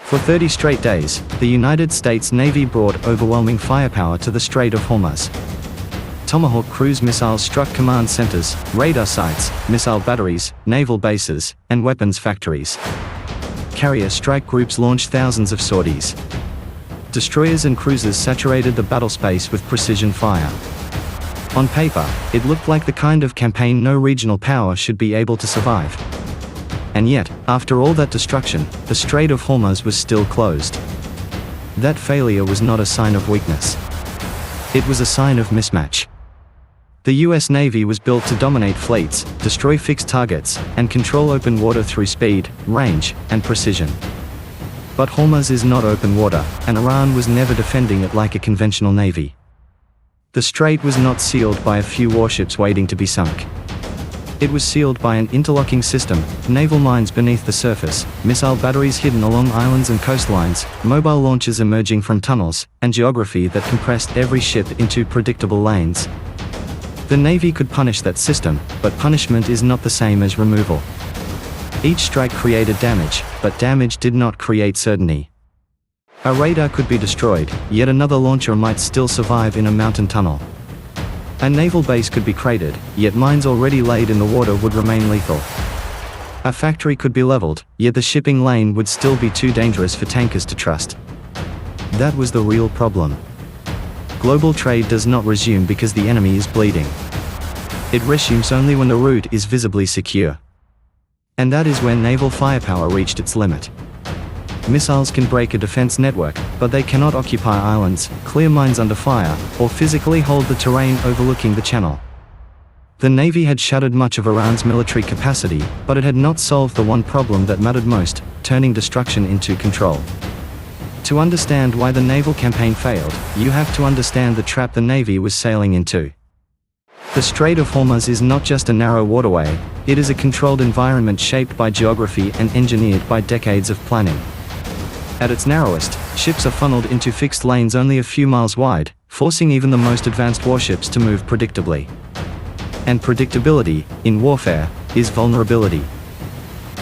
For 30 straight days, the United States Navy brought overwhelming firepower to the Strait of Hormuz. Tomahawk cruise missiles struck command centers, radar sites, missile batteries, naval bases, and weapons factories. Carrier strike groups launched thousands of sorties. Destroyers and cruisers saturated the battle space with precision fire. On paper, it looked like the kind of campaign no regional power should be able to survive. And yet, after all that destruction, the Strait of Hormuz was still closed. That failure was not a sign of weakness. It was a sign of mismatch. The US Navy was built to dominate fleets, destroy fixed targets, and control open water through speed, range, and precision. But Hormuz is not open water, and Iran was never defending it like a conventional navy. The strait was not sealed by a few warships waiting to be sunk. It was sealed by an interlocking system, naval mines beneath the surface, missile batteries hidden along islands and coastlines, mobile launchers emerging from tunnels, and geography that compressed every ship into predictable lanes. The Navy could punish that system, but punishment is not the same as removal. Each strike created damage, but damage did not create certainty. A radar could be destroyed, yet another launcher might still survive in a mountain tunnel. A naval base could be cratered, yet mines already laid in the water would remain lethal. A factory could be leveled, yet the shipping lane would still be too dangerous for tankers to trust. That was the real problem. Global trade does not resume because the enemy is bleeding. It resumes only when the route is visibly secure. And that is when naval firepower reached its limit. Missiles can break a defense network, but they cannot occupy islands, clear mines under fire, or physically hold the terrain overlooking the channel. The Navy had shattered much of Iran's military capacity, but it had not solved the one problem that mattered most, turning destruction into control. To understand why the naval campaign failed, you have to understand the trap the Navy was sailing into. The Strait of Hormuz is not just a narrow waterway, it is a controlled environment shaped by geography and engineered by decades of planning. At its narrowest, ships are funneled into fixed lanes only a few miles wide, forcing even the most advanced warships to move predictably. And predictability, in warfare, is vulnerability.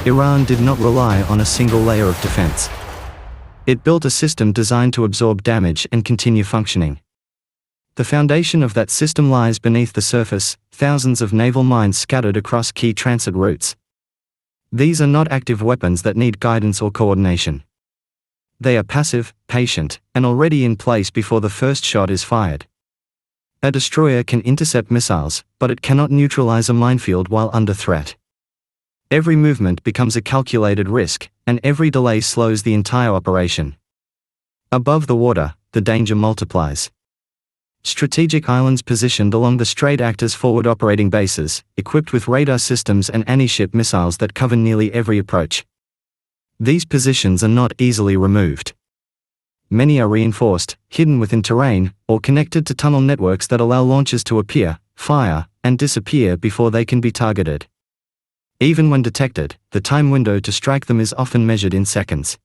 Iran did not rely on a single layer of defense. It built a system designed to absorb damage and continue functioning. The foundation of that system lies beneath the surface, thousands of naval mines scattered across key transit routes. These are not active weapons that need guidance or coordination. They are passive, patient, and already in place before the first shot is fired. A destroyer can intercept missiles, but it cannot neutralize a minefield while under threat. Every movement becomes a calculated risk, and every delay slows the entire operation. Above the water, the danger multiplies. Strategic islands positioned along the strait act as forward operating bases, equipped with radar systems and anti-ship missiles that cover nearly every approach. These positions are not easily removed. Many are reinforced, hidden within terrain, or connected to tunnel networks that allow launchers to appear, fire, and disappear before they can be targeted. Even when detected, the time window to strike them is often measured in seconds.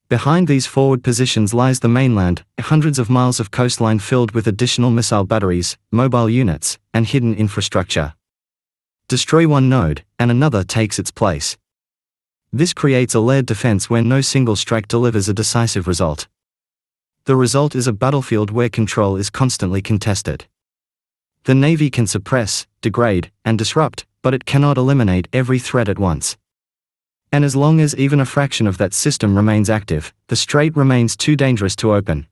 Behind these forward positions lies the mainland, hundreds of miles of coastline filled with additional missile batteries, mobile units, and hidden infrastructure. Destroy one node, and another takes its place. This creates a layered defense where no single strike delivers a decisive result. The result is a battlefield where control is constantly contested. The Navy can suppress, degrade, and disrupt, but it cannot eliminate every threat at once. And as long as even a fraction of that system remains active, the strait remains too dangerous to open.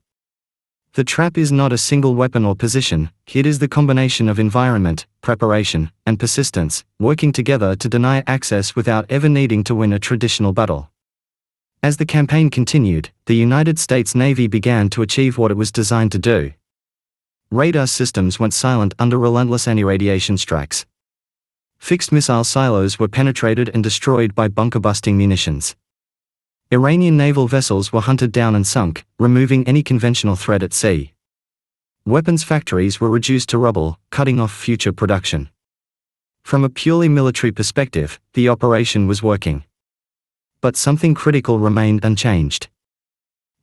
The trap is not a single weapon or position, it is the combination of environment, preparation, and persistence, working together to deny access without ever needing to win a traditional battle. As the campaign continued, the United States Navy began to achieve what it was designed to do. Radar systems went silent under relentless anti-radiation strikes. Fixed missile silos were penetrated and destroyed by bunker-busting munitions. Iranian naval vessels were hunted down and sunk, removing any conventional threat at sea. Weapons factories were reduced to rubble, cutting off future production. From a purely military perspective, the operation was working. But something critical remained unchanged.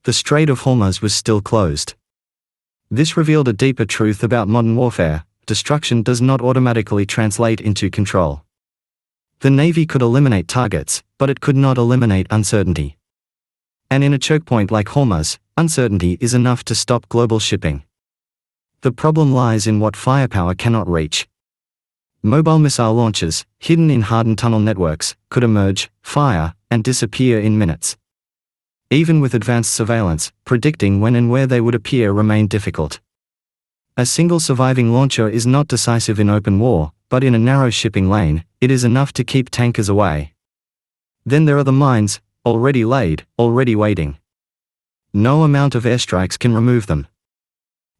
The Strait of Hormuz was still closed. This revealed a deeper truth about modern warfare: destruction does not automatically translate into control. The Navy could eliminate targets, but it could not eliminate uncertainty. And in a choke point like Hormuz, uncertainty is enough to stop global shipping. The problem lies in what firepower cannot reach. Mobile missile launchers, hidden in hardened tunnel networks, could emerge, fire, and disappear in minutes. Even with advanced surveillance, predicting when and where they would appear remained difficult. A single surviving launcher is not decisive in open war, but in a narrow shipping lane, it is enough to keep tankers away. Then there are the mines, already laid, already waiting. No amount of airstrikes can remove them.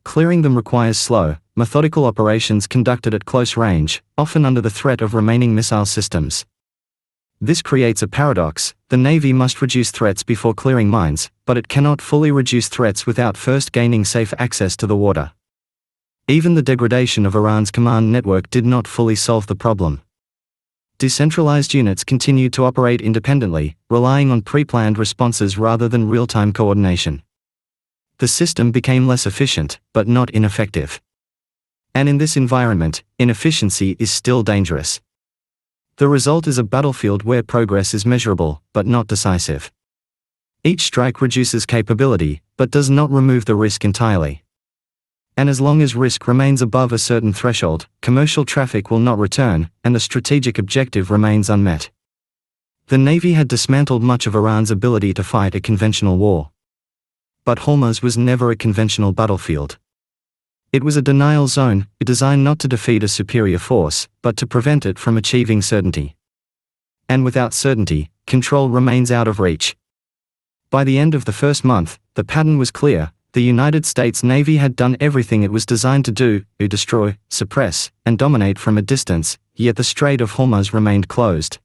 Clearing them requires slow, methodical operations conducted at close range, often under the threat of remaining missile systems. This creates a paradox: the Navy must reduce threats before clearing mines, but it cannot fully reduce threats without first gaining safe access to the water. Even the degradation of Iran's command network did not fully solve the problem. Decentralized units continued to operate independently, relying on pre-planned responses rather than real-time coordination. The system became less efficient, but not ineffective. And in this environment, inefficiency is still dangerous. The result is a battlefield where progress is measurable, but not decisive. Each strike reduces capability, but does not remove the risk entirely. And as long as risk remains above a certain threshold, commercial traffic will not return, and the strategic objective remains unmet. The Navy had dismantled much of Iran's ability to fight a conventional war. But Hormuz was never a conventional battlefield. It was a denial zone, designed not to defeat a superior force, but to prevent it from achieving certainty. And without certainty, control remains out of reach. By the end of the first month, the pattern was clear: the United States Navy had done everything it was designed to do, destroy, suppress, and dominate from a distance, yet the Strait of Hormuz remained closed.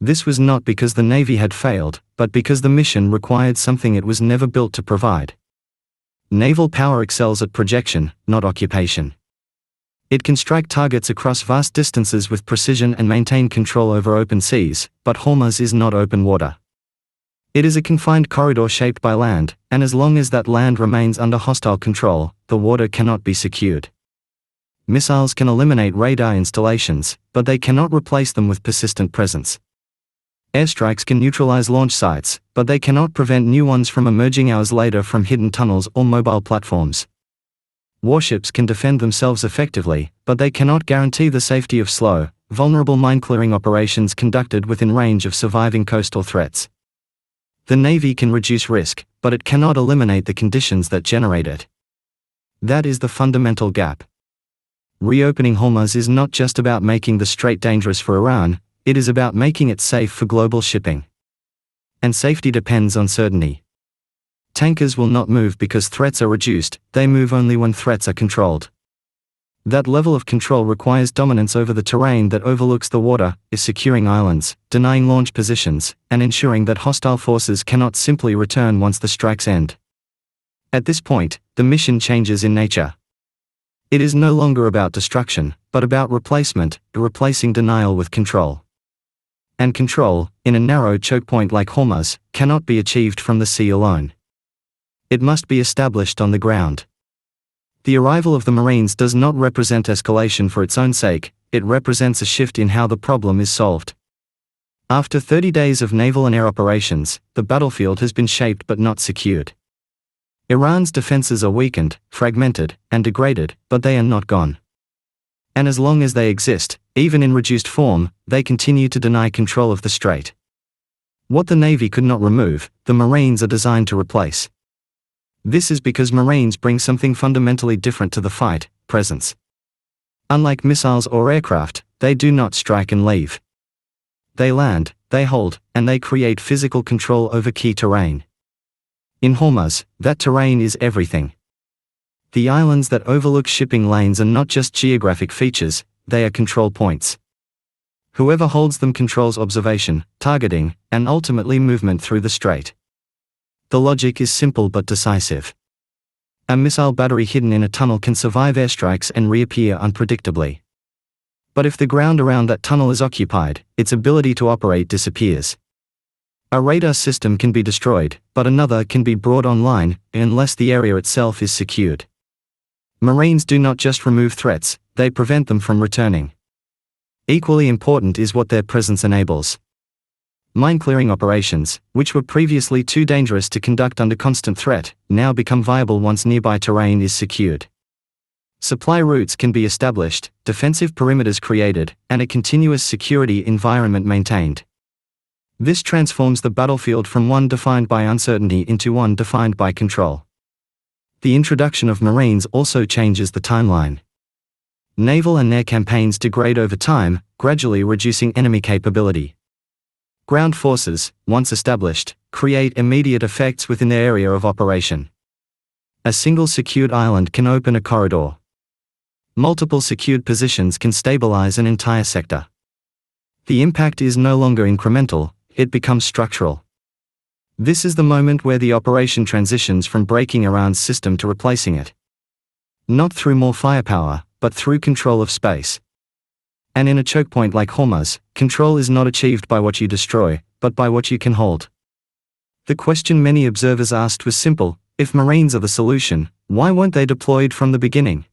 This was not because the Navy had failed, but because the mission required something it was never built to provide. Naval power excels at projection, not occupation. It can strike targets across vast distances with precision and maintain control over open seas, but Hormuz is not open water. It is a confined corridor shaped by land, and as long as that land remains under hostile control, the water cannot be secured. Missiles can eliminate radar installations, but they cannot replace them with persistent presence. Airstrikes can neutralize launch sites, but they cannot prevent new ones from emerging hours later from hidden tunnels or mobile platforms. Warships can defend themselves effectively, but they cannot guarantee the safety of slow, vulnerable mine-clearing operations conducted within range of surviving coastal threats. The Navy can reduce risk, but it cannot eliminate the conditions that generate it. That is the fundamental gap. Reopening Hormuz is not just about making the strait dangerous for Iran, it is about making it safe for global shipping. And safety depends on certainty. Tankers will not move because threats are reduced, they move only when threats are controlled. That level of control requires dominance over the terrain that overlooks the water, is securing islands, denying launch positions, and ensuring that hostile forces cannot simply return once the strikes end. At this point, the mission changes in nature. It is no longer about destruction, but about replacement, replacing denial with control. And control, in a narrow choke point like Hormuz, cannot be achieved from the sea alone. It must be established on the ground. The arrival of the Marines does not represent escalation for its own sake, it represents a shift in how the problem is solved. After 30 days of naval and air operations, the battlefield has been shaped but not secured. Iran's defenses are weakened, fragmented, and degraded, but they are not gone. And as long as they exist, even in reduced form, they continue to deny control of the strait. What the Navy could not remove, the Marines are designed to replace. This is because Marines bring something fundamentally different to the fight: presence. Unlike missiles or aircraft, they do not strike and leave. They land, they hold, and they create physical control over key terrain. In Hormuz, that terrain is everything. The islands that overlook shipping lanes are not just geographic features, they are control points. Whoever holds them controls observation, targeting, and ultimately movement through the strait. The logic is simple but decisive. A missile battery hidden in a tunnel can survive airstrikes and reappear unpredictably. But if the ground around that tunnel is occupied, its ability to operate disappears. A radar system can be destroyed, but another can be brought online, unless the area itself is secured. Marines do not just remove threats, they prevent them from returning. Equally important is what their presence enables. Mine-clearing operations, which were previously too dangerous to conduct under constant threat, now become viable once nearby terrain is secured. Supply routes can be established, defensive perimeters created, and a continuous security environment maintained. This transforms the battlefield from one defined by uncertainty into one defined by control. The introduction of Marines also changes the timeline. Naval and air campaigns degrade over time, gradually reducing enemy capability. Ground forces, once established, create immediate effects within their area of operation. A single secured island can open a corridor. Multiple secured positions can stabilize an entire sector. The impact is no longer incremental, it becomes structural. This is the moment where the operation transitions from breaking Iran's system to replacing it. Not through more firepower, but through control of space. And in a choke point like Hormuz, control is not achieved by what you destroy, but by what you can hold. The question many observers asked was simple: if Marines are the solution, why weren't they deployed from the beginning?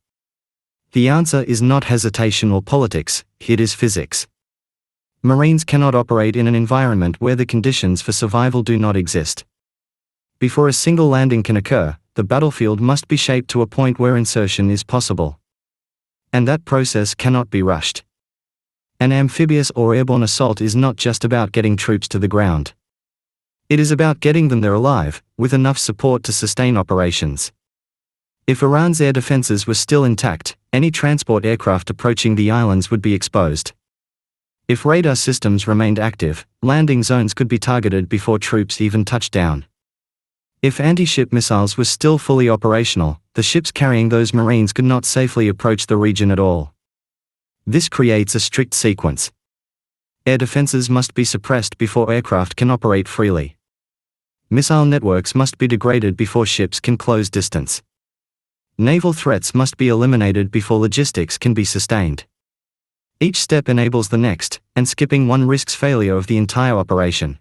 The answer is not hesitation or politics, it is physics. Marines cannot operate in an environment where the conditions for survival do not exist. Before a single landing can occur, the battlefield must be shaped to a point where insertion is possible. And that process cannot be rushed. An amphibious or airborne assault is not just about getting troops to the ground. It is about getting them there alive, with enough support to sustain operations. If Iran's air defenses were still intact, any transport aircraft approaching the islands would be exposed. If radar systems remained active, landing zones could be targeted before troops even touched down. If anti-ship missiles were still fully operational, the ships carrying those Marines could not safely approach the region at all. This creates a strict sequence. Air defenses must be suppressed before aircraft can operate freely. Missile networks must be degraded before ships can close distance. Naval threats must be eliminated before logistics can be sustained. Each step enables the next, and skipping one risks failure of the entire operation.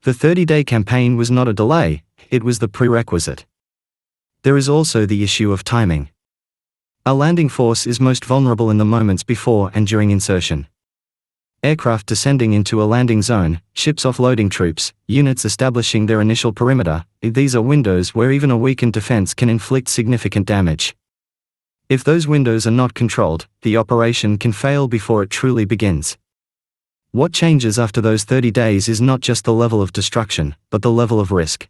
The 30-day campaign was not a delay, it was the prerequisite. There is also the issue of timing. A landing force is most vulnerable in the moments before and during insertion. Aircraft descending into a landing zone, ships offloading troops, units establishing their initial perimeter, these are windows where even a weakened defense can inflict significant damage. If those windows are not controlled, the operation can fail before it truly begins. What changes after those 30 days is not just the level of destruction, but the level of risk.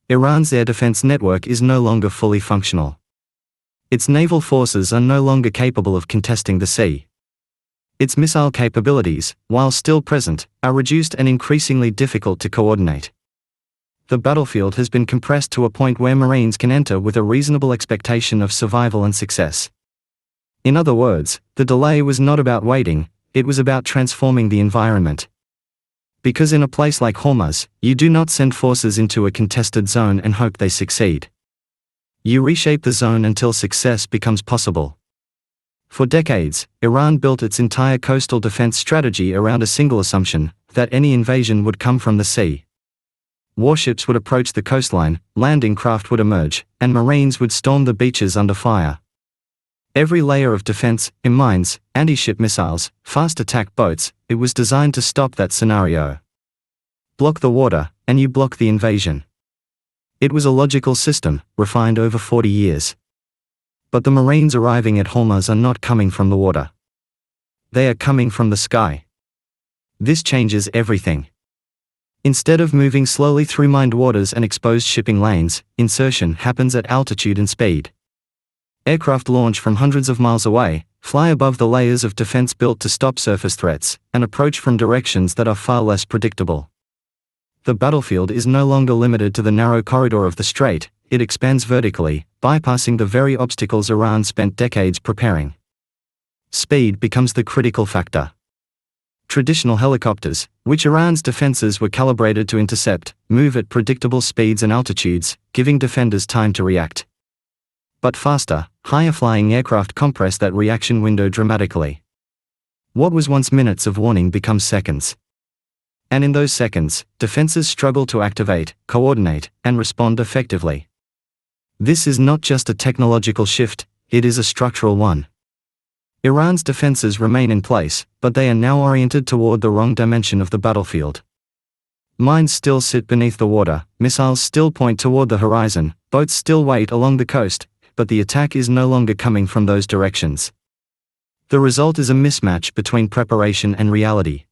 Iran's air defense network is no longer fully functional. Its naval forces are no longer capable of contesting the sea. Its missile capabilities, while still present, are reduced and increasingly difficult to coordinate. The battlefield has been compressed to a point where Marines can enter with a reasonable expectation of survival and success. In other words, the delay was not about waiting, it was about transforming the environment. Because in a place like Hormuz, you do not send forces into a contested zone and hope they succeed. You reshape the zone until success becomes possible. For decades, Iran built its entire coastal defense strategy around a single assumption, that any invasion would come from the sea. Warships would approach the coastline, landing craft would emerge, and Marines would storm the beaches under fire. Every layer of defense, mines, anti-ship missiles, fast attack boats, it was designed to stop that scenario. Block the water, and you block the invasion. It was a logical system, refined over 40 years. But the Marines arriving at Hormuz are not coming from the water. They are coming from the sky. This changes everything. Instead of moving slowly through mined waters and exposed shipping lanes, insertion happens at altitude and speed. Aircraft launch from hundreds of miles away, fly above the layers of defense built to stop surface threats, and approach from directions that are far less predictable. The battlefield is no longer limited to the narrow corridor of the strait, it expands vertically, bypassing the very obstacles Iran spent decades preparing. Speed becomes the critical factor. Traditional helicopters, which Iran's defenses were calibrated to intercept, move at predictable speeds and altitudes, giving defenders time to react. But faster, higher-flying aircraft compress that reaction window dramatically. What was once minutes of warning becomes seconds. And in those seconds, defenses struggle to activate, coordinate, and respond effectively. This is not just a technological shift, it is a structural one. Iran's defenses remain in place, but they are now oriented toward the wrong dimension of the battlefield. Mines still sit beneath the water, missiles still point toward the horizon, boats still wait along the coast, but the attack is no longer coming from those directions. The result is a mismatch between preparation and reality.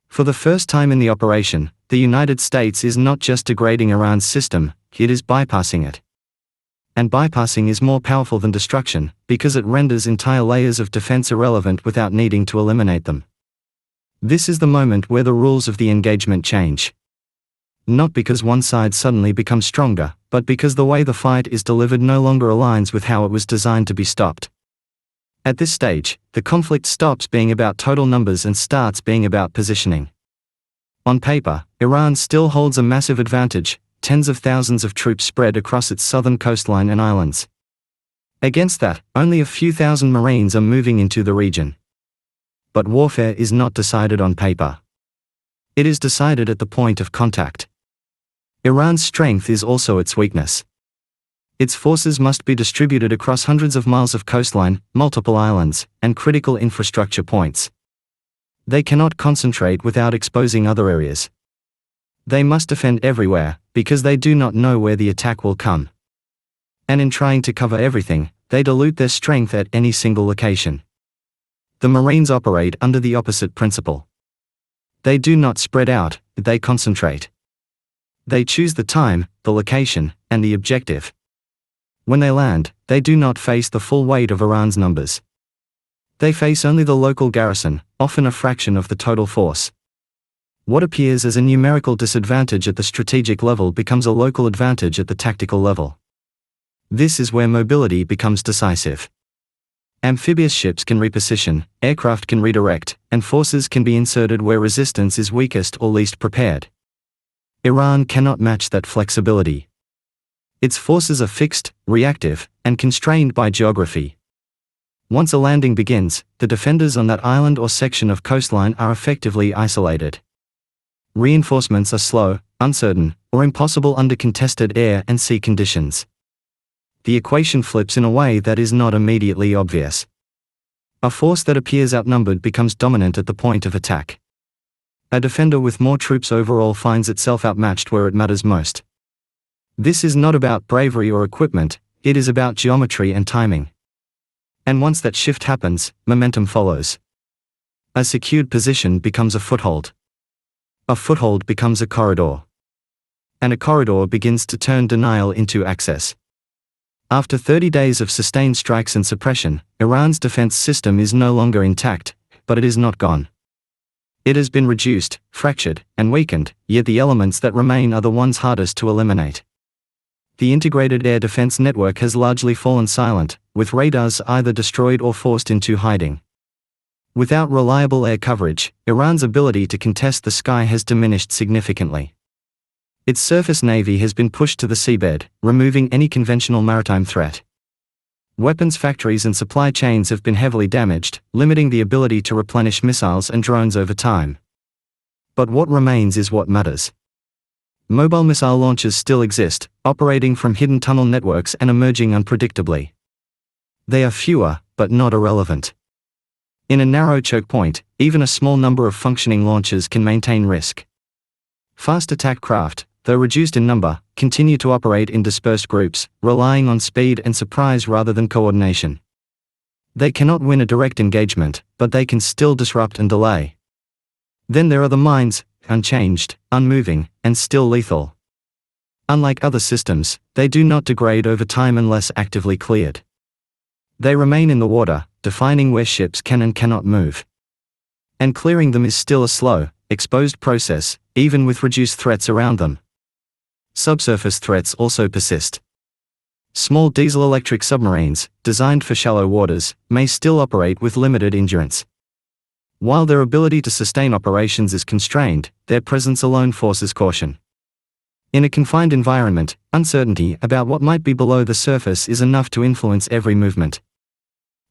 For the first time in the operation, the United States is not just degrading Iran's system, it is bypassing it. And bypassing is more powerful than destruction, because it renders entire layers of defense irrelevant without needing to eliminate them. This is the moment where the rules of the engagement change. Not because one side suddenly becomes stronger, but because the way the fight is delivered no longer aligns with how it was designed to be stopped. At this stage, the conflict stops being about total numbers and starts being about positioning. On paper, Iran still holds a massive advantage, tens of thousands of troops spread across its southern coastline and islands. Against that, only a few thousand Marines are moving into the region. But warfare is not decided on paper. It is decided at the point of contact. Iran's strength is also its weakness. Its forces must be distributed across hundreds of miles of coastline, multiple islands, and critical infrastructure points. They cannot concentrate without exposing other areas. They must defend everywhere, because they do not know where the attack will come. And in trying to cover everything, they dilute their strength at any single location. The Marines operate under the opposite principle. They do not spread out, they concentrate. They choose the time, the location, and the objective. When they land, they do not face the full weight of Iran's numbers. They face only the local garrison, often a fraction of the total force. What appears as a numerical disadvantage at the strategic level becomes a local advantage at the tactical level. This is where mobility becomes decisive. Amphibious ships can reposition, aircraft can redirect, and forces can be inserted where resistance is weakest or least prepared. Iran cannot match that flexibility. Its forces are fixed, reactive, and constrained by geography. Once a landing begins, the defenders on that island or section of coastline are effectively isolated. Reinforcements are slow, uncertain, or impossible under contested air and sea conditions. The equation flips in a way that is not immediately obvious. A force that appears outnumbered becomes dominant at the point of attack. A defender with more troops overall finds itself outmatched where it matters most. This is not about bravery or equipment, it is about geometry and timing. And once that shift happens, momentum follows. A secured position becomes a foothold. A foothold becomes a corridor. And a corridor begins to turn denial into access. After 30 days of sustained strikes and suppression, Iran's defense system is no longer intact, but it is not gone. It has been reduced, fractured, and weakened, yet the elements that remain are the ones hardest to eliminate. The integrated air defense network has largely fallen silent, with radars either destroyed or forced into hiding. Without reliable air coverage, Iran's ability to contest the sky has diminished significantly. Its surface navy has been pushed to the seabed, removing any conventional maritime threat. Weapons factories and supply chains have been heavily damaged, limiting the ability to replenish missiles and drones over time. But what remains is what matters. Mobile missile launchers still exist, operating from hidden tunnel networks and emerging unpredictably. They are fewer, but not irrelevant. In a narrow choke point, even a small number of functioning launchers can maintain risk. Fast attack craft, though reduced in number, continue to operate in dispersed groups, relying on speed and surprise rather than coordination. They cannot win a direct engagement, but they can still disrupt and delay. Then there are the mines, unchanged, unmoving, and still lethal. Unlike other systems, they do not degrade over time unless actively cleared. They remain in the water, defining where ships can and cannot move. And clearing them is still a slow, exposed process, even with reduced threats around them. Subsurface threats also persist. Small diesel-electric submarines, designed for shallow waters, may still operate with limited endurance. While their ability to sustain operations is constrained, their presence alone forces caution. In a confined environment, uncertainty about what might be below the surface is enough to influence every movement.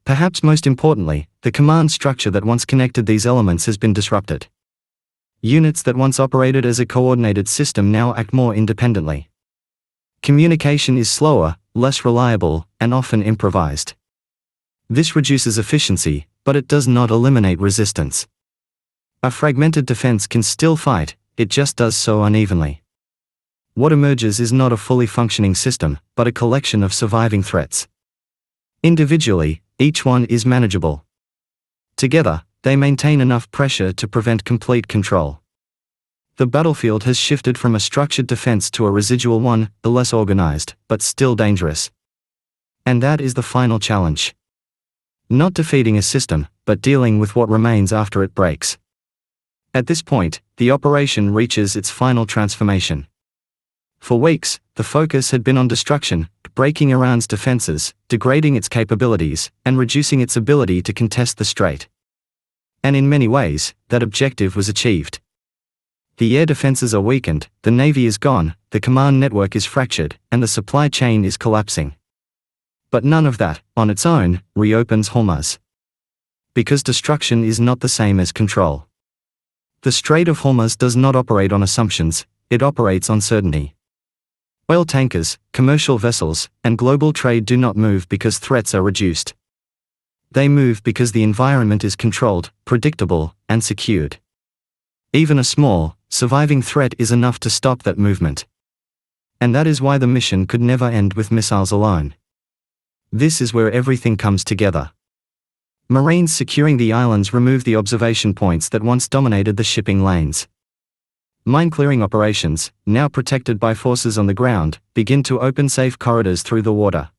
Perhaps most importantly, the command structure that once connected these elements has been disrupted. Units that once operated as a coordinated system now act more independently. Communication is slower, less reliable, and often improvised. This reduces efficiency, but it does not eliminate resistance. A fragmented defense can still fight, it just does so unevenly. What emerges is not a fully functioning system, but a collection of surviving threats. Individually, each one is manageable. Together, they maintain enough pressure to prevent complete control. The battlefield has shifted from a structured defense to a residual one, the less organized, but still dangerous. And that is the final challenge. Not defeating a system, but dealing with what remains after it breaks. At this point, the operation reaches its final transformation. For weeks, the focus had been on destruction, breaking Iran's defenses, degrading its capabilities, and reducing its ability to contest the strait. And in many ways, that objective was achieved. The air defenses are weakened, the navy is gone, the command network is fractured, and the supply chain is collapsing. But none of that, on its own, reopens Hormuz. Because destruction is not the same as control. The Strait of Hormuz does not operate on assumptions, it operates on certainty. Oil tankers, commercial vessels, and global trade do not move because threats are reduced. They move because the environment is controlled, predictable, and secured. Even a small, surviving threat is enough to stop that movement. And that is why the mission could never end with missiles alone. This is where everything comes together. Marines securing the islands remove the observation points that once dominated the shipping lanes. Mine-clearing operations, now protected by forces on the ground, begin to open safe corridors through the water.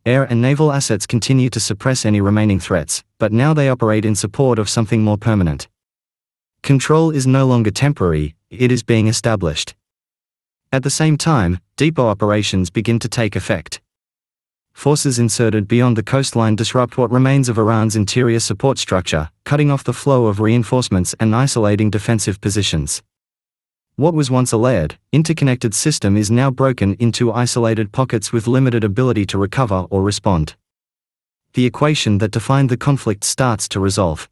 Air and naval assets continue to suppress any remaining threats, but now they operate in support of something more permanent. Control is no longer temporary, it is being established. At the same time, depot operations begin to take effect. Forces inserted beyond the coastline disrupt what remains of Iran's interior support structure, cutting off the flow of reinforcements and isolating defensive positions. What was once a layered, interconnected system is now broken into isolated pockets with limited ability to recover or respond. The equation that defined the conflict starts to resolve.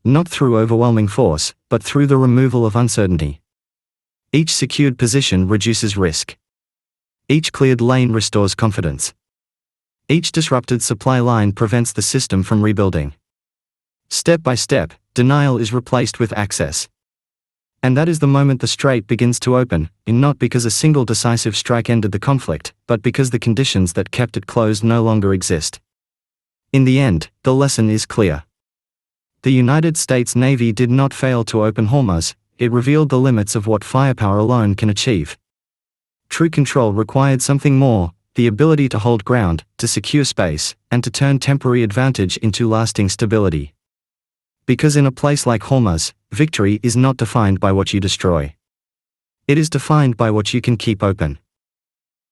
Not through overwhelming force, but through the removal of uncertainty. Each secured position reduces risk. Each cleared lane restores confidence. Each disrupted supply line prevents the system from rebuilding. Step by step, denial is replaced with access. And that is the moment the strait begins to open, not because a single decisive strike ended the conflict, but because the conditions that kept it closed no longer exist. In the end, the lesson is clear. The United States Navy did not fail to open Hormuz, it revealed the limits of what firepower alone can achieve. True control required something more, the ability to hold ground, to secure space, and to turn temporary advantage into lasting stability. Because in a place like Hormuz, victory is not defined by what you destroy. It is defined by what you can keep open.